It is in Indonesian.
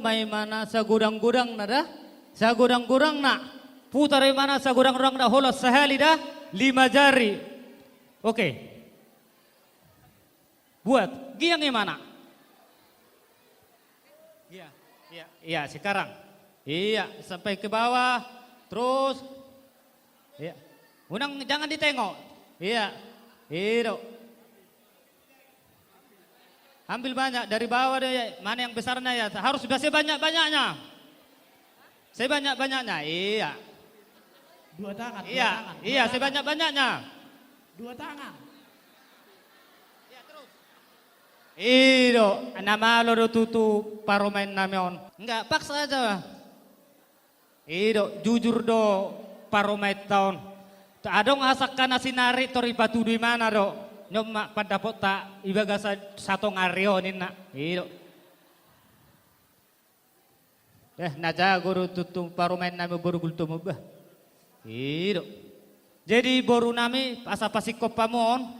may mana sa gudang-gudang na dah. Sa gudang-gudang na. Putaray mana sa gudang-gudang na holos sahali dah. 5 jari. Oke. Buat. Giang yang mana? Iya. Iya. Iya sekarang. Iya. Sampai ke bawah. Terus. Iya. Unang jangan ditengok. Iya. Itu. Ambil banyak dari bawah deh, mana yang besarnya ya, harus sudah sebanyak-banyaknya. Sebanyak-banyaknya, iya. 2 tangan. Iya, 2 tangan, iya 2 tangan. sebanyak-banyaknya. 2 tangan. Iya terus. Iyo, nama lo do tutu paromen namion. Enggak, paksa aja. Iyo, jujur do paromet tahun. Adong asakan asinari tori batu di mana do? Nyoma pada pota ibaga satu ngario nina. Iyo. Naja guru tutung paromen nami baru gulto mo ba? Iyo. Jadi boru nami asa pasikop pamon.